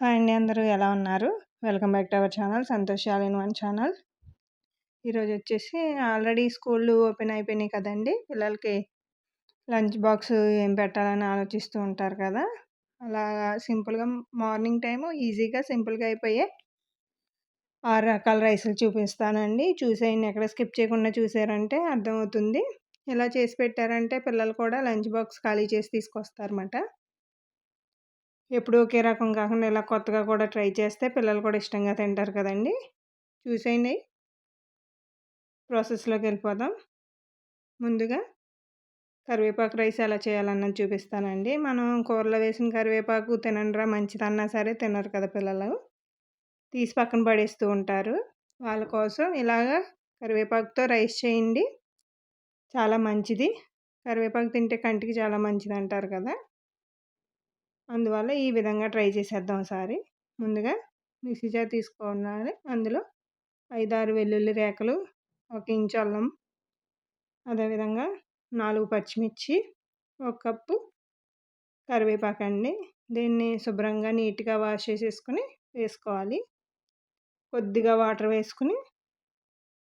Hi అండి, అందరూ ఎలా ఉన్నారు? Welcome back to our channel Santosh all in one channel. ఈరోజు వచ్చేసి ఆల్రెడీ స్కూళ్ళు ఓపెన్ అయిపోయినాయి కదండి. పిల్లలకి లంచ్ బాక్స్ ఏం పెట్టాలని ఆలోచిస్తూ ఉంటారు కదా. అలాగా సింపుల్గా మార్నింగ్ టైము ఈజీగా సింపుల్గా అయిపోయే 6 రకాల రైసులు చూపిస్తానండి. చూసేయండి, ఎక్కడ స్కిప్ చేయకుండా చూసారంటే అర్థమవుతుంది. ఇలా చేసి పెట్టారంటే పిల్లలు కూడా లంచ్ బాక్స్ ఖాళీ చేసి తీసుకొస్తారన్నమాట. ఎప్పుడూ ఒకే రకం కాకుండా ఇలా కొత్తగా కూడా ట్రై చేస్తే పిల్లలు కూడా ఇష్టంగా తింటారు కదండి. చూసేయండి, ప్రాసెస్లోకి వెళ్ళిపోదాం. ముందుగా కరివేపాకు రైస్ ఎలా చేయాలన్నది చూపిస్తానండి. మనం కూరలో వేసిన కరివేపాకు తినండిరా మంచిదన్నా సరే తినరు కదా పిల్లలు, తీసి పక్కన పడేస్తూ ఉంటారు. వాళ్ళ కోసం ఇలాగా కరివేపాకుతో రైస్ చేయండి, చాలా మంచిది. కరివేపాకు తింటే కంటికి చాలా మంచిది అంటారు కదా, అందువల్ల ఈ విధంగా ట్రై చేసేద్దాం ఒకసారి. ముందుగా మిక్సీ జార్ తీసుకోవాలి. అందులో 5-6 వెల్లుల్లి రేఖలు, 1 ఇంచు అల్లం, అదేవిధంగా 4 పచ్చిమిర్చి, 1 కప్పు కరివేపాకండి. దీన్ని శుభ్రంగా నీట్గా వాష్ చేసేసుకుని వేసుకోవాలి. కొద్దిగా వాటర్ వేసుకుని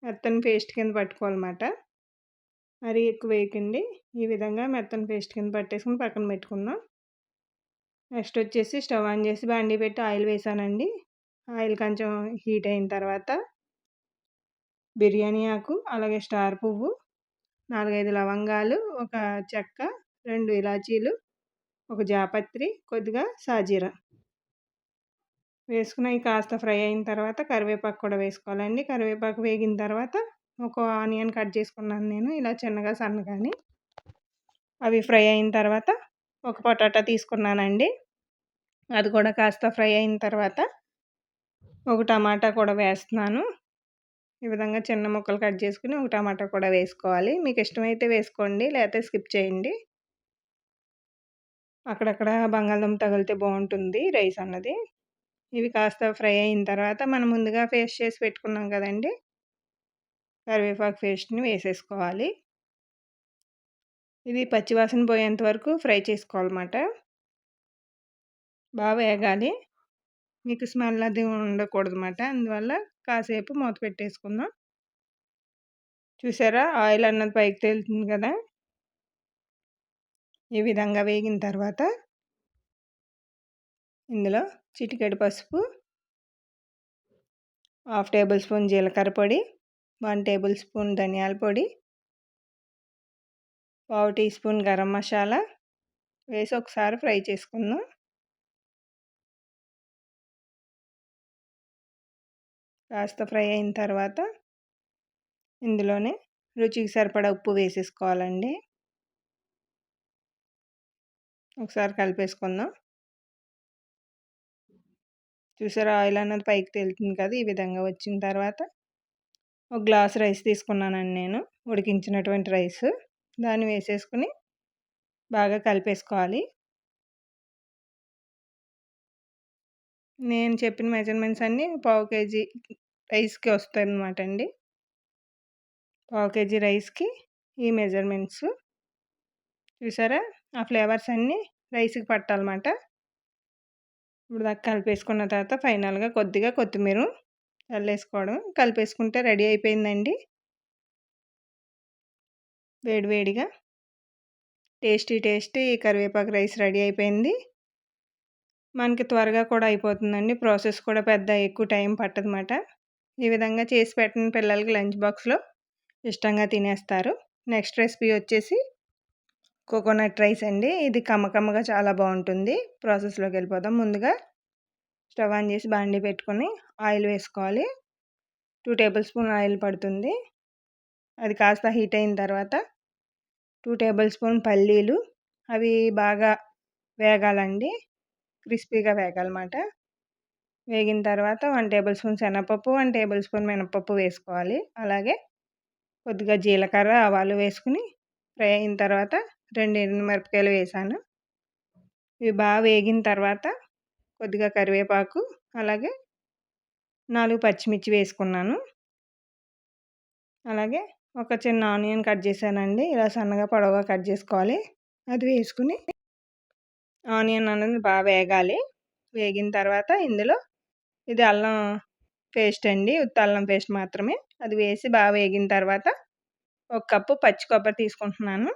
మెత్తని పేస్ట్ కింద పట్టుకోవాలన్నమాట. మరీ ఎక్కువ వేయకండి. ఈ విధంగా మెత్తని పేస్ట్ కింద పట్టేసుకుని పక్కన పెట్టుకుందాం. నెక్స్ట్ వచ్చేసి స్టవ్ ఆన్ చేసి బాండీ పెట్టి ఆయిల్ వేసానండి. ఆయిల్ కొంచెం హీట్ అయిన తర్వాత బిర్యానీ ఆకు, అలాగే స్టార్ పువ్వు, 4-5 లవంగాలు, 1 చెక్క, 2 ఇలాచీలు, 1 జాపత్రి, కొద్దిగా సాజీరా వేసుకుని కాస్త ఫ్రై అయిన తర్వాత కరివేపాకు కూడా వేసుకోవాలండి. కరివేపాకు వేగిన తర్వాత 1 ఆనియన్ కట్ చేసుకున్నాను నేను ఇలా చిన్నగా సన్నగాని. అవి ఫ్రై అయిన తర్వాత 1 పొటాటో తీసుకున్నానండి. అది కూడా కాస్త ఫ్రై అయిన తర్వాత 1 టమాటా కూడా వేస్తున్నాను. ఈ విధంగా చిన్న ముక్కలు కట్ చేసుకుని 1 టమాటా కూడా వేసుకోవాలి. మీకు ఇష్టమైతే వేసుకోండి, లేకపోతే స్కిప్ చేయండి. అక్కడక్కడ బంగాళదుంప తగిలితే బాగుంటుంది రైస్ అన్నది. ఇవి కాస్త ఫ్రై అయిన తర్వాత మనం ముందుగా పేస్ట్ చేసి పెట్టుకున్నాం కదండి, కరివేపాకు పేస్ట్ని వేసేసుకోవాలి. ఇది పచ్చివాసన పోయేంత వరకు ఫ్రై చేసుకోవాలన్నమాట. బాగా వేగాలి, మీకు స్మెల్ అది ఉండకూడదు అన్నమాట. అందువల్ల కాసేపు మూత పెట్టేసుకుందాం. చూసారా, ఆయిల్ అన్నది పైకి తేలుతుంది కదా. ఈ విధంగా వేగిన తర్వాత ఇందులో చిటికెడు పసుపు, 1/2 టేబుల్ స్పూన్ జీలకర్ర పొడి, 1 టేబుల్ స్పూన్ ధనియాల పొడి, 1/2 టీ స్పూన్ గరం మసాలా వేసి ఒకసారి ఫ్రై చేసుకుందాం. కాస్త ఫ్రై అయిన తర్వాత ఇందులోనే రుచికి సరిపడా ఉప్పు వేసేసుకోవాలండి. ఒకసారి కలిపేసుకుందాం. చూసారా, ఆయిల్ అన్నది పైకి తేలుతుంది కదా. ఈ విధంగా వచ్చిన తర్వాత 1 గ్లాస్ రైస్ తీసుకున్నానండి నేను, ఉడికించినటువంటి రైస్. దాన్ని వేసేసుకుని బాగా కలిపేసుకోవాలి. నేను చెప్పిన మెజర్మెంట్స్ అన్నీ 1/2 కేజీ రైస్కి వస్తాయి అన్నమాట అండి. 1/2 కేజీ రైస్కి ఈ మెజర్మెంట్స్. చూసారా, ఆ ఫ్లేవర్స్ అన్నీ రైస్కి పట్టాలన్నమాట. ఇప్పుడు దాకా కలిపేసుకున్న తర్వాత ఫైనల్గా కొద్దిగా కొత్తిమీర చల్లేసుకోవడం, కలిపేసుకుంటే రెడీ అయిపోయిందండి. వేడివేడిగా టేస్టీ కరివేపాకు రైస్ రెడీ అయిపోయింది. మనకి త్వరగా కూడా అయిపోతుందండి. ప్రాసెస్ కూడా పెద్ద ఎక్కువ టైం పట్టదన్నమాట. ఈ విధంగా చేసి పెట్టిన పిల్లలకి లంచ్ బాక్స్లో ఇష్టంగా తినేస్తారు. నెక్స్ట్ రెసిపీ వచ్చేసి కోకోనట్ రైస్ అండి. ఇది కమ్మకమ్మగా చాలా బాగుంటుంది. ప్రాసెస్లోకి వెళ్ళిపోదాం. ముందుగా స్టవ్ ఆన్ చేసి బాండీ పెట్టుకొని ఆయిల్ వేసుకోవాలి. 2 టేబుల్ స్పూన్ ఆయిల్ పడుతుంది. అది కాస్త హీట్ అయిన తర్వాత 2 టేబుల్ స్పూన్ పల్లీలు, అవి బాగా వేగాలండి, క్రిస్పీగా వేగాలన్నమాట. వేగిన తర్వాత 1 టేబుల్ స్పూన్ శనగపప్పు, 1 టేబుల్ స్పూన్ మినపప్పు వేసుకోవాలి. అలాగే కొద్దిగా జీలకర్ర, ఆవాలు వేసుకుని ఫ్రై అయిన తర్వాత 2 ఎండుమిరపకాయలు వేసాను. ఇవి బాగా వేగిన తర్వాత కొద్దిగా కరివేపాకు, అలాగే 4 పచ్చిమిర్చి వేసుకున్నాను. అలాగే ఒక చిన్న ఆనియన్ కట్ చేశానండి, ఇలా సన్నగా పొడవుగా కట్ చేసుకోవాలి. అది వేసుకుని ఆనియన్ అనేది బాగా వేగాలి. వేగిన తర్వాత ఇందులో ఇది అల్లం పేస్ట్ అండి. ఉత్త అల్లం పేస్ట్ మాత్రమే. అది వేసి బాగా వేగిన తర్వాత ఒక కప్పు పచ్చి కొబ్బరి తీసుకుంటున్నాను.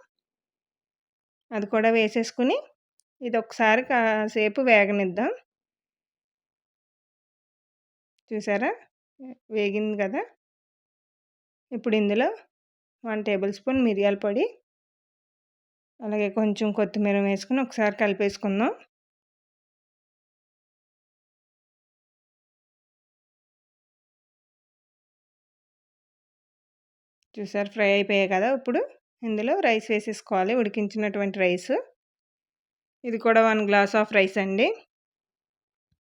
అది కూడా వేసేసుకుని ఇదొకసారి కాసేపు వేగనిద్దాం. చూసారా? వేగింది కదా! ఇప్పుడు ఇందులో 1 టేబుల్ స్పూన్ మిరియాల పొడి, అలాగే కొంచెం కొత్తిమీర వేసుకుని ఒకసారి కలిపేసుకుందాం. చూసారు ఫ్రై అయిపోయాయి కదా! ఇప్పుడు ఇందులో రైస్ వేసేసుకోవాలి. ఉడికించినటువంటి రైస్. ఇది కూడా 1 గ్లాస్ ఆఫ్ రైస్ అండి.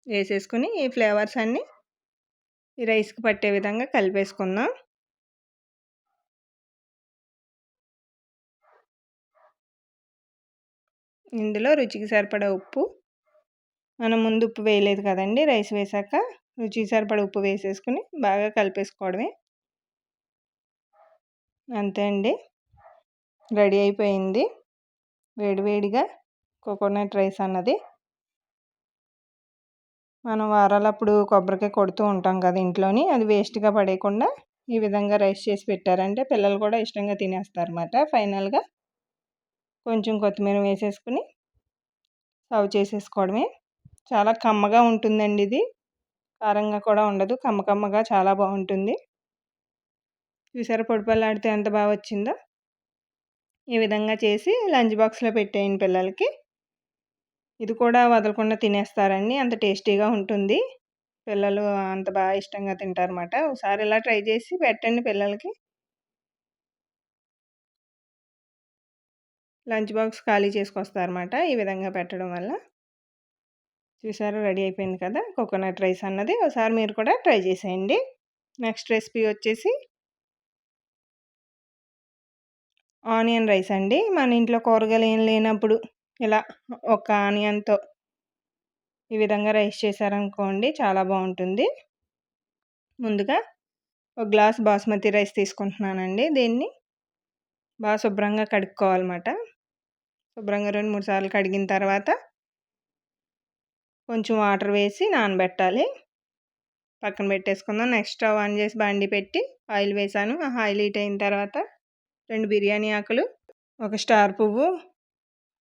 వేసేసుకుని ఈ ఫ్లేవర్స్ అన్నీ ఈ రైస్‌కి పట్టే విధంగా కలిపేసుకుందాం. ఇందులో రుచికి సరిపడా ఉప్పు, మనం ముందు ఉప్పు వేయలేదు కదండీ రైస్ వేశాక. రుచికి సరిపడా ఉప్పు వేసేసుకుని బాగా కలిపేసుకోవడమే. అంతే అండి. రెడీ అయిపోయింది. వేడివేడిగా కోకోనట్ రైస్ అన్నది. మనం వారాలప్పుడు కొబ్బరికాయ కొడుతూ ఉంటాం కదా ఇంట్లోని. అది వేస్ట్‌గా పడేయకుండా ఈ విధంగా రైస్ చేసి పెట్టారంటే పిల్లలు కూడా ఇష్టంగా తినేస్తారన్నమాట. ఫైనల్‌గా కొంచెం కొత్తిమీర వేసేసుకుని సర్వ్ చేసేసుకోవడమే. చాలా కమ్మగా ఉంటుందండి ఇది. కారంగా కూడా ఉండదు. కమ్మగా చాలా బాగుంటుంది. చూసారా పొడిపొడిలాడితే ఎంత బాగా వచ్చిందో. ఈ విధంగా చేసి లంచ్ బాక్స్‌లో పెట్టేయండి పిల్లలకి. ఇది కూడా వదలకుండా తినేస్తారండి. అంత టేస్టీగా ఉంటుంది. పిల్లలు అంత బాగా ఇష్టంగా తింటారన్నమాట. ఒకసారి ఇలా ట్రై చేసి పెట్టండి పిల్లలకి. లంచ్ బాక్స్ ఖాళీ చేసుకొస్తారన్నమాట ఈ విధంగా పెట్టడం వల్ల. చూసారా రెడీ అయిపోయింది కదా! కోకోనట్ రైస్ అన్నది. ఒకసారి మీరు కూడా ట్రై చేసేయండి. నెక్స్ట్ రెసిపీ వచ్చేసి ఆనియన్ రైస్ అండి. మన ఇంట్లో కూరగాయలు ఏం లేనప్పుడు ఇలా ఒక ఆనియన్‌తో ఈ విధంగా రైస్ చేశారనుకోండి చాలా బాగుంటుంది. ముందుగా ఒక గ్లాస్ బాస్మతి రైస్ తీసుకుంటున్నానండి. దీన్ని బాగా శుభ్రంగా కడుక్కోవాలన్నమాట. శుభ్రంగా 2, 3 సార్లు కడిగిన తర్వాత కొంచెం వాటర్ వేసి నానబెట్టాలి. పక్కన పెట్టేసుకుందాం. నెక్స్ట్ స్టవ్ ఆన్ చేసి బండి పెట్టి ఆయిల్ వేసాను. ఆయిల్ హీట్ అయిన తర్వాత 2 బిర్యానీ ఆకులు, ఒక స్టార్ పువ్వు,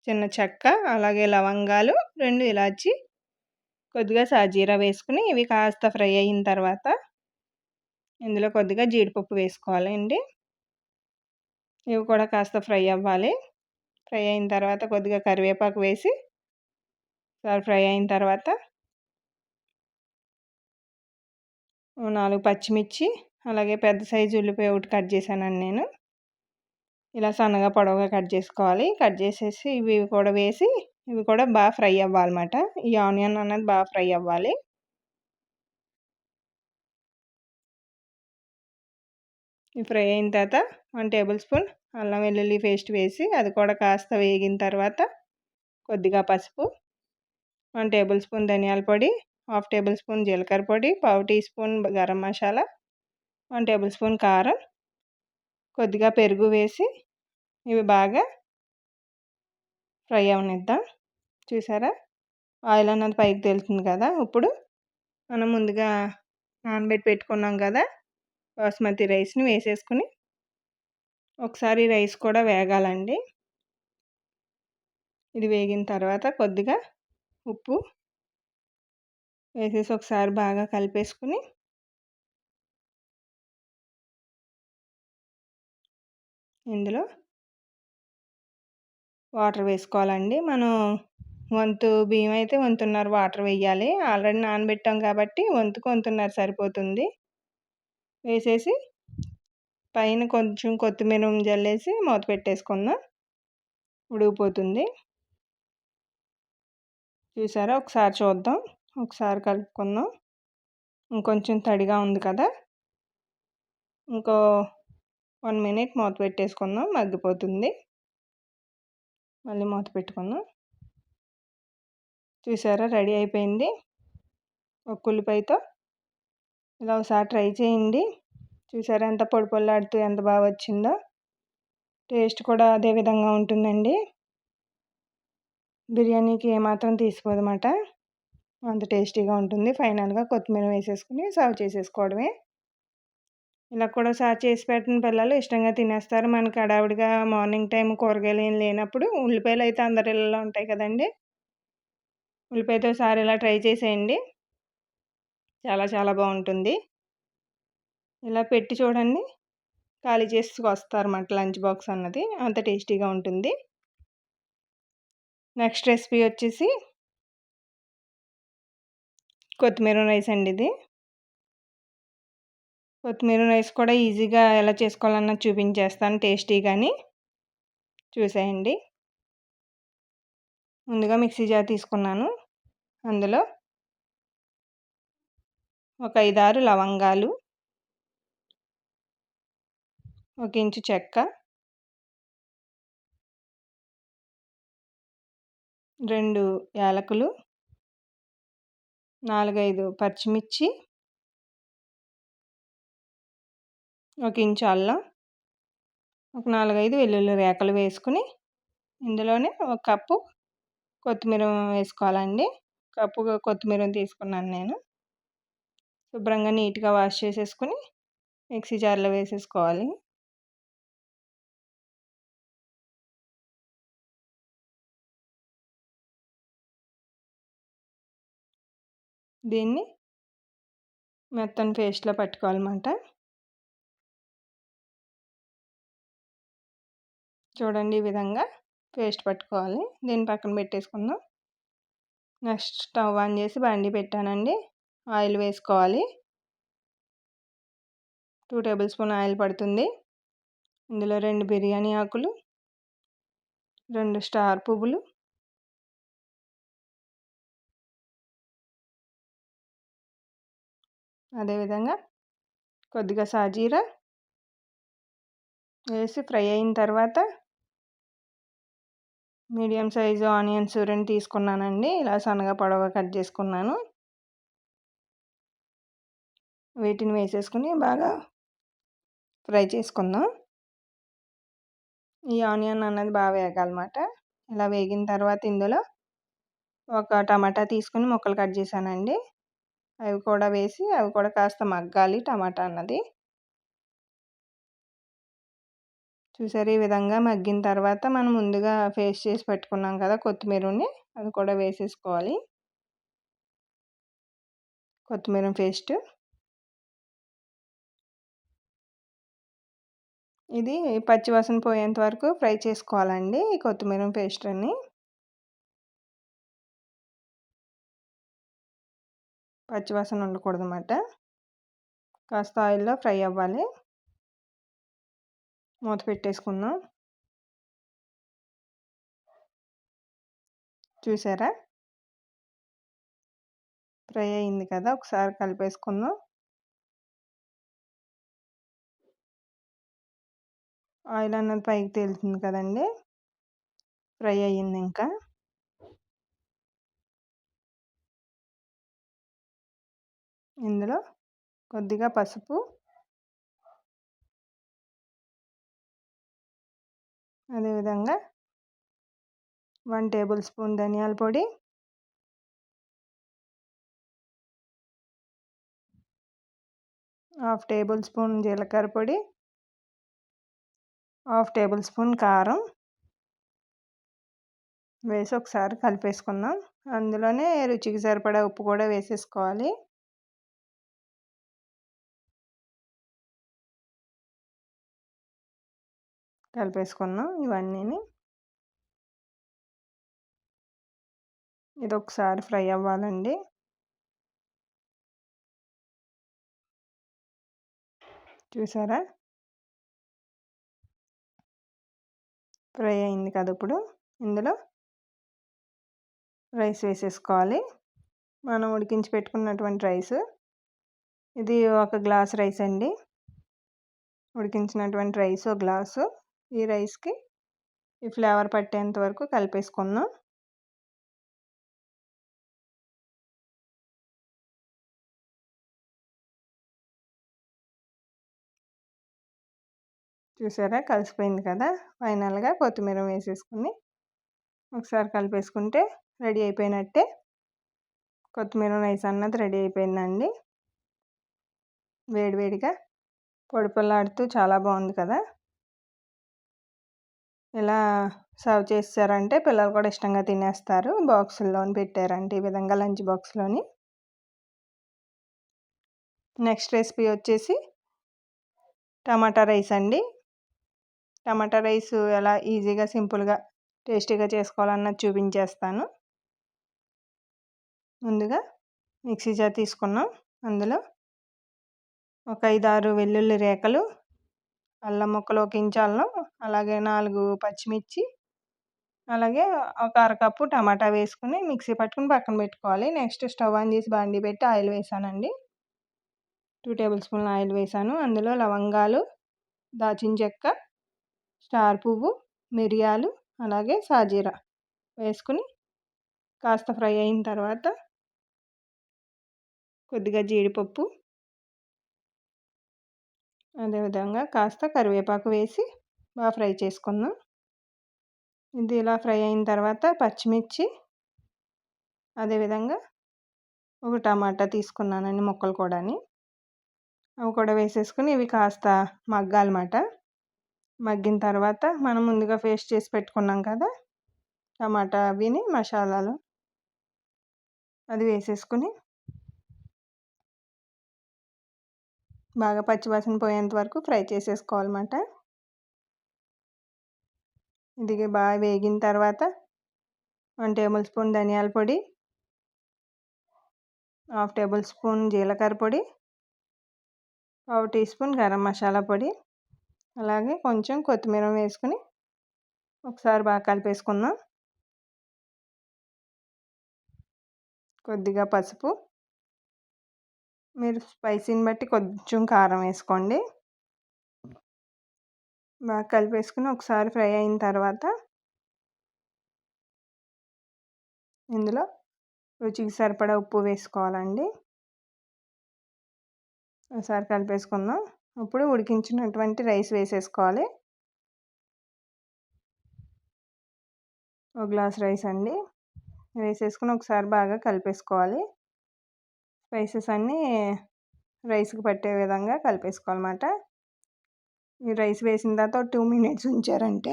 చిన్న చెక్క, అలాగే లవంగాలు, 2 ఇలాచి, కొద్దిగా సాజీరా వేసుకుని ఇవి కాస్త ఫ్రై అయిన తర్వాత ఇందులో కొద్దిగా జీడిపప్పు వేసుకోవాలండి. ఇవి కూడా కాస్త ఫ్రై అవ్వాలి. ఫ్రై అయిన తర్వాత కొద్దిగా కరివేపాకు వేసి ఫ్రై అయిన తర్వాత 4 పచ్చిమిర్చి, అలాగే పెద్ద సైజు ఉల్లిపాయ ఒకటి కట్ చేశానండి నేను. ఇలా సన్నగా పొడవుగా కట్ చేసుకోవాలి. కట్ చేసేసి ఇవి కూడా వేసి ఇవి కూడా బాగా ఫ్రై అవ్వాలన్నమాట. ఈ ఆనియన్ అన్నది బాగా ఫ్రై అవ్వాలి. ఇవి ఫ్రై అయిన తర్వాత 1 టేబుల్ స్పూన్ అల్లం వెల్లుల్లి పేస్ట్ వేసి అది కూడా కాస్త వేగిన తర్వాత కొద్దిగా పసుపు, 1 టేబుల్ స్పూన్ ధనియాల పొడి, 1/2 టేబుల్ స్పూన్ జీలకర్ర పొడి, 1/2 teaspoon garam masala, 1 tablespoon కారం, కొద్దిగా పెరుగు వేసి ఇవి బాగా ఫ్రై అవనిద్దాం. చూసారా ఆయిల్ అన్నది పైకి తేలుతుంది కదా! ఇప్పుడు మనం ముందుగా నానబెట్టి పెట్టుకున్నాం కదా బాస్మతి రైస్‌ని వేసేసుకుని ఒకసారి రైస్ కూడా వేగాలండి. ఇది వేగిన తర్వాత కొద్దిగా ఉప్పు వేసేసి ఒకసారి బాగా కలిపేసుకుని ఇందులో వాటర్ వేసుకోవాలండి. మనం వంతు బియ్యం అయితే వంతున్నర వాటర్ వేయాలి. ఆల్రెడీ నానబెట్టాం కాబట్టి వంతుకు వంతున్నర సరిపోతుంది. వేసేసి పైన కొంచెం కొత్తిమీర జల్లేసి మూత పెట్టేసుకుందాం. ఉడికిపోతుంది. చూసారా ఒకసారి చూద్దాం. ఒకసారి కలుపుకుందాం. ఇంకొంచెం తడిగా ఉంది కదా! ఇంకో 1 మినిట్ మూత పెట్టేసుకుందాం. మగ్గిపోతుంది. మళ్ళీ మూత పెట్టుకుందాం. చూసారా రెడీ అయిపోయింది. ఒక ఉల్లిపాయతో ఇలా ఒకసారి ట్రై చేయండి. చూసారా ఎంత పొడిలాడుతూ ఎంత బాగా వచ్చిందో. టేస్ట్ కూడా అదే విధంగా ఉంటుందండి. బిర్యానీకి ఏమాత్రం తీసిపోదన్నమాట. అంత టేస్టీగా ఉంటుంది. ఫైనల్‌గా కొత్తిమీర వేసేసుకొని సర్వ్ చేసేసుకోవడమే. ఇలా కూడా చేసి పెట్టిన పిల్లలు ఇష్టంగా తినేస్తారు. మనకి హడావిడిగా మార్నింగ్ టైమ్ కూరగాయలు ఏం లేనప్పుడు ఉల్లిపాయలైతే అందరి ఇళ్లలో ఉంటాయి కదండీ! ఉల్లిపాయతో ఒకసారి ఇలా ట్రై చేసేయండి. చాలా చాలా బావుంటుంది. ఇలా పెట్టి చూడండి. ఖాళీ చేసుకొస్తారన్నమాట లంచ్ బాక్స్ అన్నది. అంత టేస్టీగా ఉంటుంది. నెక్స్ట్ రెసిపీ వచ్చేసి కొత్తిమీర రైస్ అండి ఇది. కొత్తిమీర రైస్ కూడా ఈజీగా ఎలా చేసుకోవాలన్నది చూపించేస్తాను టేస్టీగాని. చూసేయండి. ముందుగా మిక్సీ జార్ తీసుకున్నాను. అందులో ఒక 5, 6 లవంగాలు, ఒక ఇంచు చెక్క, 2 యాలకులు, 4, 5 పచ్చిమిర్చి, ఒక ఇంచు అల్లం, ఒక 4, 5 వెల్లుల్లి రేకలు వేసుకొని ఇందులోనే ఒక కప్పు కొత్తిమీర వేసుకోవాలండి. కప్పు కొత్తిమీరని తీసుకున్నాను నేను. శుభ్రంగా నీట్‌గా వాష్ చేసేసుకొని మిక్సీ జార్‌లో వేసేసుకోవాలి. దీన్ని మెత్తని పేస్ట్‌లా పట్టుకోవాలన్నమాట. చూడండి ఈ విధంగా పేస్ట్ పట్టుకోవాలి. దీన్ని పక్కన పెట్టేసుకుందాం. నెక్స్ట్ స్టవ్ ఆన్ చేసి బండి పెట్టానండి. ఆయిల్ వేసుకోవాలి. 2 టేబుల్ స్పూన్ ఆయిల్ పడుతుంది. ఇందులో 2 బిర్యానీ ఆకులు, 2 స్టార్ పువ్వులు, అదేవిధంగా కొద్దిగా సాజీరా వేసి ఫ్రై అయిన తర్వాత మీడియం సైజు ఆనియన్స్ 2 తీసుకున్నానండి. ఇలా సన్నగా పొడవుగా కట్ చేసుకున్నాను. వీటిని వేసేసుకొని బాగా ఫ్రై చేసుకుందాం. ఈ ఆనియన్ అన్నది బాగా వేగాలన్నమాట. ఇలా వేగిన తర్వాత ఇందులో ఒక టమాటా తీసుకొని ముక్కలు కట్ చేశానండి. అవి కూడా వేసి అవి కూడా కాస్త మగ్గాలి టమాటా అన్నది. చూసారు ఈ విధంగా మగ్గిన తర్వాత మనం ముందుగా పేస్ట్ చేసి పెట్టుకున్నాం కదా కొత్తిమీరని, అది కూడా వేసేసుకోవాలి. కొత్తిమీర పేస్ట్. ఇది పచ్చివాసన పోయేంత వరకు ఫ్రై చేసుకోవాలండి ఈ కొత్తిమీర పేస్ట్‌ని. పచ్చివాసన ఉండకూడదన్నమాట. కాస్త ఆయిల్‌లో ఫ్రై అవ్వాలి. మూత పెట్టేసుకుందాం. చూసారా? ఫ్రై అయింది కదా! ఒకసారి కలిపేసుకుందాం. ఆయిల్ అన్నది పైకి తేలుతుంది కదండీ! ఫ్రై అయ్యింది ఇంకా. ఇందులో కొద్దిగా పసుపు, అదేవిధంగా 1 టేబుల్ స్పూన్ ధనియాల పొడి, 1/2 టేబుల్ స్పూన్ జీలకర్ర పొడి, 1/2 టేబుల్ స్పూన్ కారం వేసి ఒకసారి కలిపేసుకుందాం. అందులోనే రుచికి సరిపడా ఉప్పు కూడా వేసేసుకోవాలి. కలిపేసుకుందాం ఇవన్నీని. ఇదొకసారి ఫ్రై అవ్వాలండి. చూసారా? ఫ్రై అయింది కదా! ఇప్పుడు ఇందులో రైస్ వేసేసుకోవాలి. మనం ఉడికించి పెట్టుకున్నటువంటి రైస్. ఇది ఒక గ్లాస్ రైస్ అండి. ఉడికించినటువంటి రైస్ ఒక గ్లాసు. ఈ రైస్‌కి ఈ ఫ్లేవర్ పట్టేంత వరకు కలిపేసుకుందాం. చూసారా? కలిసిపోయింది కదా! ఫైనల్‌గా కొత్తిమీర వేసేసుకొని ఒకసారి కలిపేసుకుంటే రెడీ అయిపోయినట్టే. కొత్తిమీర రైస్ అన్నది రెడీ అయిపోయిందండి. వేడివేడిగా పొడి చాలా బాగుంది కదా! ఇలా సర్వ్ చేసారంటే పిల్లలు కూడా ఇష్టంగా తినేస్తారు. బాక్సుల్లోని పెట్టారంటే ఈ విధంగా లంచ్ బాక్స్‌లోని. నెక్స్ట్ రెసిపీ వచ్చేసి టమాటా రైస్ అండి. టమాటా రైస్ ఎలా ఈజీగా, సింపుల్‌గా, టేస్టీగా చేసుకోవాలన్నది చూపించేస్తాను. ముందుగా మిక్సీ జార్ తీసుకున్నాం. అందులో ఒక 5, 6 వెల్లుల్లి రేఖలు, అల్లం ముక్కలు ఒక ఇంచు అల్లం, అలాగే 4 పచ్చిమిర్చి, అలాగే ఒక అరకప్పు టమాటా వేసుకొని మిక్సీ పట్టుకొని పక్కన పెట్టుకోవాలి. నెక్స్ట్ స్టవ్ ఆన్ చేసి బాండీ పెట్టి ఆయిల్ వేసానండి. 2 టేబుల్ స్పూన్ల ఆయిల్ వేసాను. అందులో లవంగాలు, దాల్చిన చెక్క, స్టార్ పువ్వు, మిరియాలు, అలాగే సాజీరా వేసుకుని కాస్త ఫ్రై అయిన తర్వాత కొద్దిగా జీడిపప్పు, అదేవిధంగా కాస్త కరివేపాకు వేసి బాగా ఫ్రై చేసుకుందాం. ఇది ఇలా ఫ్రై అయిన తర్వాత పచ్చిమిర్చి, అదేవిధంగా ఒక టమాటా తీసుకున్నానండి ముక్కలు కూడాని. అవి కూడా వేసేసుకుని ఇవి కాస్త మగ్గాలన్నమాట. మగ్గిన తర్వాత మనం ముందుగా పేస్ట్ చేసి పెట్టుకున్నాం కదా టమాటా అవిని మసాలాలు, అది వేసేసుకుని బాగా పచ్చివాసన పోయేంత వరకు ఫ్రై చేసేసుకోవాలన్నమాట. ఇది బాగా వేగిన తర్వాత 1 టేబుల్ స్పూన్ ధనియాల పొడి, 1/2 టేబుల్ స్పూన్ జీలకర్ర పొడి, 1/2 టీ స్పూన్ గరం మసాలా పొడి, అలాగే కొంచెం కొత్తిమీర వేసుకుని ఒకసారి బాగా కలిపేసుకుందాం. కొద్దిగా పసుపు, మీరు స్పైసీని బట్టి కొంచెం కారం వేసుకోండి. బాగా కలిపేసుకుని ఒకసారి ఫ్రై అయిన తర్వాత ఇందులో రుచికి సరిపడా ఉప్పు వేసుకోవాలండి. ఒకసారి కలిపేసుకుందాం. ఇప్పుడు ఉడికించినటువంటి రైస్ వేసేసుకోవాలి. 1 గ్లాస్ రైస్ అండి. వేసేసుకుని ఒకసారి బాగా కలిపేసుకోవాలి. స్పైసెస్ అన్నీ రైస్కి పట్టే విధంగా కలిపేసుకోవాలన్నమాట. ఈ రైస్ వేసిన తర్వాత 2 మినిట్స్ ఉంచారంటే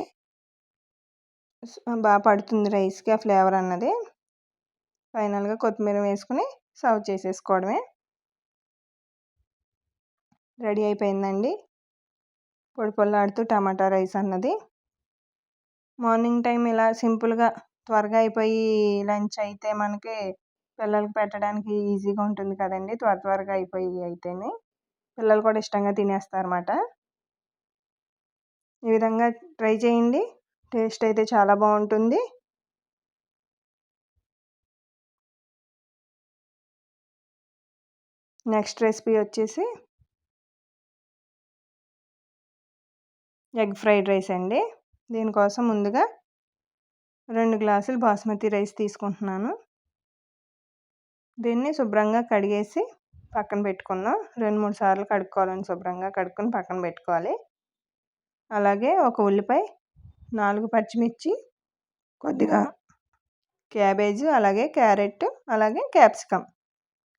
బాగా పడుతుంది రైస్కి ఆ ఫ్లేవర్ అన్నది. ఫైనల్గా కొత్తిమీర వేసుకుని సర్వ్ చేసేసుకోవడమే. రెడీ అయిపోయిందండి పొడి టమాటా రైస్ అన్నది. మార్నింగ్ టైం ఇలా సింపుల్గా త్వరగా అయిపోయి లంచ్ అయితే మనకి పిల్లలకి పెట్టడానికి ఈజీగా ఉంటుంది కదండి. త్వరగా అయిపోయి అయితేనే పిల్లలు కూడా ఇష్టంగా తినేస్తారన్నమాట. ఈ విధంగా ట్రై చేయండి. టేస్ట్ అయితే చాలా బాగుంటుంది. నెక్స్ట్ రెసిపీ వచ్చేసి ఎగ్ ఫ్రైడ్ రైస్ అండి. దీనికోసం ముందుగా 2 గ్లాసులు బాస్మతి రైస్ తీసుకుంటున్నాను. దీన్ని శుభ్రంగా కడిగేసి పక్కన పెట్టుకుందాం. 2, 3 సార్లు కడుక్కోవాలండి. శుభ్రంగా కడుక్కొని పక్కన పెట్టుకోవాలి. అలాగే ఒక ఉల్లిపాయ, 4 పచ్చిమిర్చి, కొద్దిగా క్యాబేజ్, అలాగే క్యారెట్, అలాగే క్యాప్సికమ్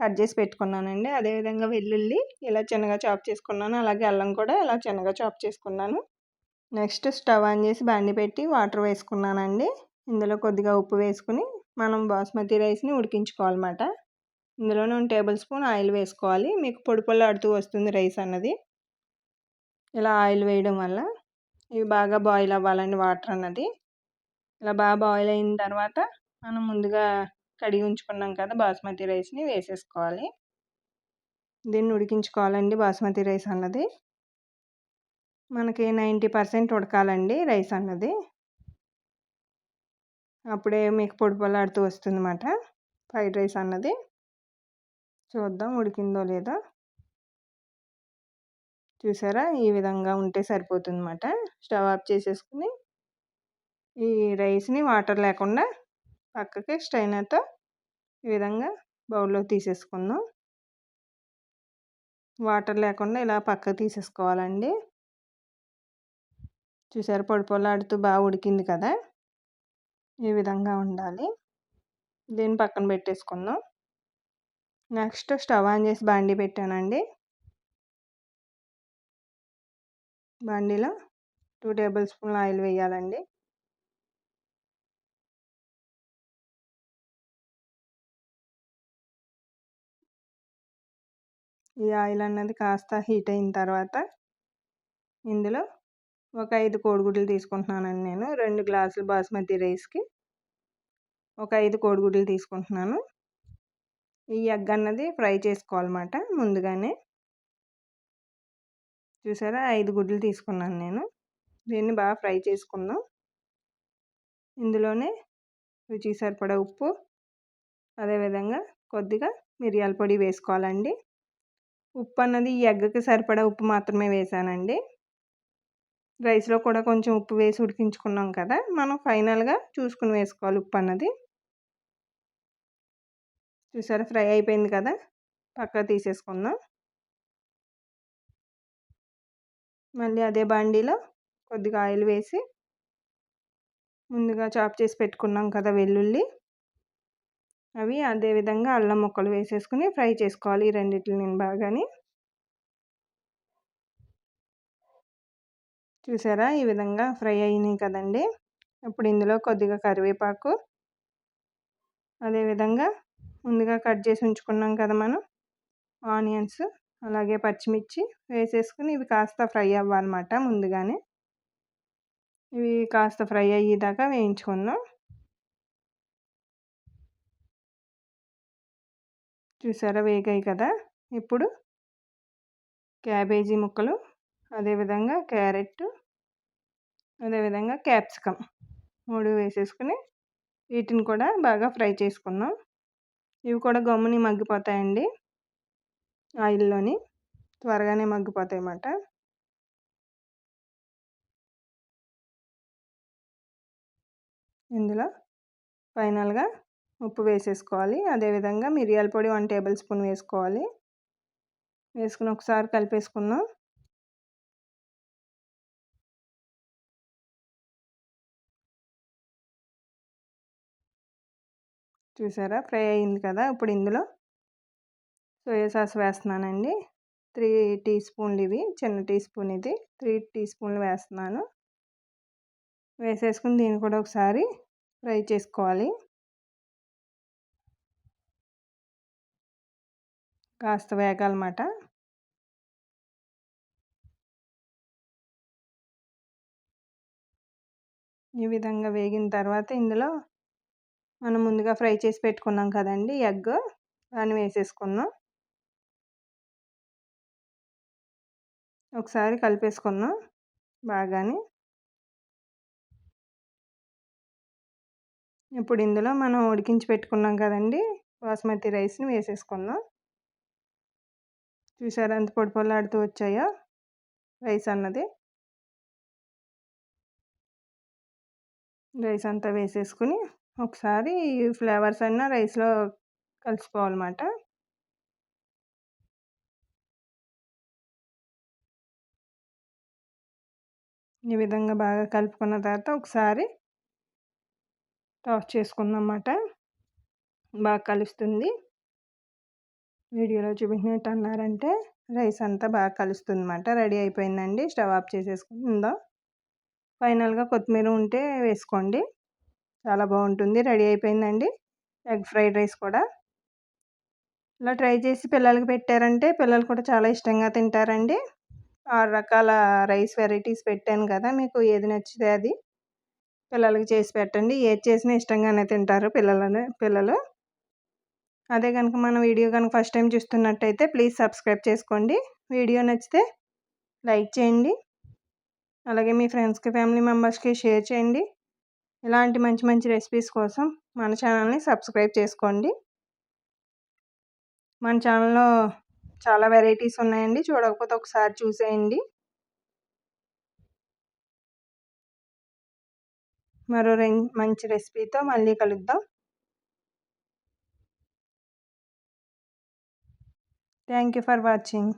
కట్ చేసి పెట్టుకున్నానండి. అదేవిధంగా వెల్లుల్లి ఇలా చిన్నగా చాప్ చేసుకున్నాను. అలాగే అల్లం కూడా ఇలా చిన్నగా చాప్ చేసుకున్నాను. నెక్స్ట్ స్టవ్ ఆన్ చేసి బాండీ పెట్టి వాటర్ వేసుకున్నానండి. ఇందులో కొద్దిగా ఉప్పు వేసుకుని మనం బాస్మతి రైస్ని ఉడికించుకోవాలన్నమాట. ఇందులోనే 1 టేబుల్ స్పూన్ ఆయిల్ వేసుకోవాలి. మీకు పొడి వస్తుంది రైస్ అన్నది. ఇలా ఆయిల్ వేయడం వల్ల ఇవి బాగా బాయిల్ అవ్వాలండి వాటర్ అన్నది. ఇలా బాగా బాయిల్ అయిన తర్వాత మనం ముందుగా కడిగి ఉంచుకున్నాం కదా బాస్మతి రైస్ని వేసేసుకోవాలి. దీన్ని ఉడికించుకోవాలండి. బాస్మతి రైస్ అన్నది మనకి 90% ఉడకాలండి రైస్ అన్నది. అప్పుడే మీకు పొడి వస్తుందన్నమాట ఫ్రైడ్ రైస్ అన్నది. చూద్దాం ఉడికిందో లేదో. చూసారా, ఈ విధంగా ఉంటే సరిపోతుందన్నమాట. స్టవ్ ఆఫ్ చేసేసుకుని ఈ రైస్ని వాటర్ లేకుండా పక్కకి స్ట్రైనర్తో ఈ విధంగా బౌల్లో తీసేసుకుందాం. వాటర్ లేకుండా ఇలా పక్కకు తీసేసుకోవాలండి. చూసారా, పొడి బాగా ఉడికింది కదా, ఈ విధంగా ఉండాలి. దీన్ని పక్కన పెట్టేసుకుందాం. నెక్స్ట్ స్టవ్ ఆన్ చేసి బాండీ పెట్టానండి. బాండీలో 2 టేబుల్ స్పూన్ల ఆయిల్ వేయాలండి. ఈ ఆయిల్ అన్నది కాస్త హీట్ అయిన తర్వాత ఇందులో ఒక 5 కోడిగుడ్లు తీసుకుంటున్నానండి నేను. 2 గ్లాసులు బాస్మతి రైస్‌కి ఒక 5 కోడిగుడ్లు తీసుకుంటున్నాను. ఈ ఎగ్ అన్నది ఫ్రై చేసుకోవాలన్నమాట ముందుగానే. చూసారా 5 గుడ్లు తీసుకున్నాను నేను. దీన్ని బాగా ఫ్రై చేసుకుందాం. ఇందులోనే రుచికి సరిపడా ఉప్పు, అదేవిధంగా కొద్దిగా మిరియాల పొడి వేసుకోవాలండి. ఉప్పు అన్నది ఈ ఎగ్‌కి సరిపడా ఉప్పు మాత్రమే వేసానండి. రైస్‌లో కూడా కొంచెం ఉప్పు వేసి ఉడికించుకున్నాం కదా! మనం ఫైనల్‌గా చూసుకొని వేసుకోవాలి ఉప్పు అన్నది. చూసారా ఫ్రై అయిపోయింది కదా! పక్కకు తీసేసుకుందాం. మళ్ళీ అదే బాండీలో కొద్దిగా ఆయిల్ వేసి ముందుగా చాప్ చేసి పెట్టుకున్నాం కదా వెల్లుల్లి, అవి అదేవిధంగా అల్లం ముక్కలు వేసేసుకుని ఫ్రై చేసుకోవాలి ఈ రెండిటిని బాగాని. చూసారా ఈ విధంగా ఫ్రై అయినాయి కదండి. ఇప్పుడు ఇందులో కొద్దిగా కరివేపాకు, అదేవిధంగా ముందుగా కట్ చేసి ఉంచుకున్నాం కదా మనం ఆనియన్స్, అలాగే పచ్చిమిర్చి వేసేసుకుని ఇవి కాస్త ఫ్రై అవ్వాలన్నమాట ముందుగానే. ఇవి కాస్త ఫ్రై అయ్యేదాకా వేయించుకుందాం. చూసారా వేగాయి కదా! ఇప్పుడు క్యాబేజీ ముక్కలు, అదేవిధంగా క్యారెట్, అదేవిధంగా క్యాప్సికమ్ 3 వేసేసుకుని వీటిని కూడా బాగా ఫ్రై చేసుకుందాం. ఇవి కూడా గమ్ముని మగ్గిపోతాయండి ఆయిల్లోని. త్వరగానే మగ్గిపోతాయన్నమాట. ఇందులో ఫైనల్‌గా ఉప్పు వేసేసుకోవాలి. అదేవిధంగా మిరియాల పొడి 1 టేబుల్ స్పూన్ వేసుకోవాలి. వేసుకుని ఒకసారి కలిపేసుకుందాం. చూసారా ఫ్రై అయింది కదా! ఇప్పుడు ఇందులో సోయా సాస్ వేస్తున్నానండి. 3 టీ స్పూన్లు ఇవి. చిన్న టీ స్పూన్ ఇది. 3 టీ స్పూన్లు వేస్తున్నాను. వేసేసుకుని దీన్ని కూడా ఒకసారి ఫ్రై చేసుకోవాలి. కాస్త వేగాలన్నమాట. ఈ విధంగా వేగిన తర్వాత ఇందులో మనం ముందుగా ఫ్రై చేసి పెట్టుకున్నాం కదండీ ఎగ్, దాన్ని వేసేసుకుందాం. ఒకసారి కలిపేసుకుందాం బాగాని. ఇప్పుడు ఇందులో మనం ఉడికించి పెట్టుకున్నాం కదండీ బాస్మతి రైస్‌ని వేసేసుకుందాం. చూసారా ఎంత పొడి పొడిలాడుతూ వచ్చాయో రైస్ అన్నది. రైస్ అంతా వేసేసుకుని ఒకసారి ఫ్లేవర్స్ అన్నీ రైస్‌లో కలిసిపోవాలన్నమాట. ఈ విధంగా బాగా కలుపుకున్న తర్వాత ఒకసారి టాస్ చేసుకుందాం అన్నమాట. బాగా కలుస్తుంది. వీడియోలో చూపించినట్టు అన్నారంటే రైస్ అంతా బాగా కలుస్తుందన్నమాట. రెడీ అయిపోయిందండి. స్టవ్ ఆఫ్ చేసేసుకుందాం. ఫైనల్‌గా కొత్తిమీర ఉంటే వేసుకోండి. చాలా బాగుంటుంది. రెడీ అయిపోయిందండి ఎగ్ ఫ్రైడ్ రైస్ కూడా. ఇలా ట్రై చేసి పిల్లలకి పెట్టారంటే పిల్లలు కూడా చాలా ఇష్టంగా తింటారండి. 6 రకాల రైస్ వెరైటీస్ పెట్టాను కదా! మీకు ఏది నచ్చితే అది పిల్లలకి చేసి పెట్టండి. ఏది చేసినా ఇష్టంగానే తింటారు పిల్లలు. అదే గనుక మన వీడియో గనుక ఫస్ట్ టైం చూస్తున్నట్టయితే ప్లీజ్ సబ్స్క్రైబ్ చేసుకోండి. వీడియో నచ్చితే లైక్ చేయండి. అలాగే మీ ఫ్రెండ్స్‌కి, ఫ్యామిలీ మెంబర్స్‌కి షేర్ చేయండి. ఇలాంటి మంచి మంచి రెసిపీస్ కోసం మన ఛానల్‌ని సబ్స్క్రైబ్ చేసుకోండి. మన ఛానల్‌లో చాలా వెరైటీస్ ఉన్నాయండి. చూడకపోతే ఒకసారి చూసేయండి. మరో మంచి రెసిపీతో మళ్ళీ కలుద్దాం. Thank you for watching.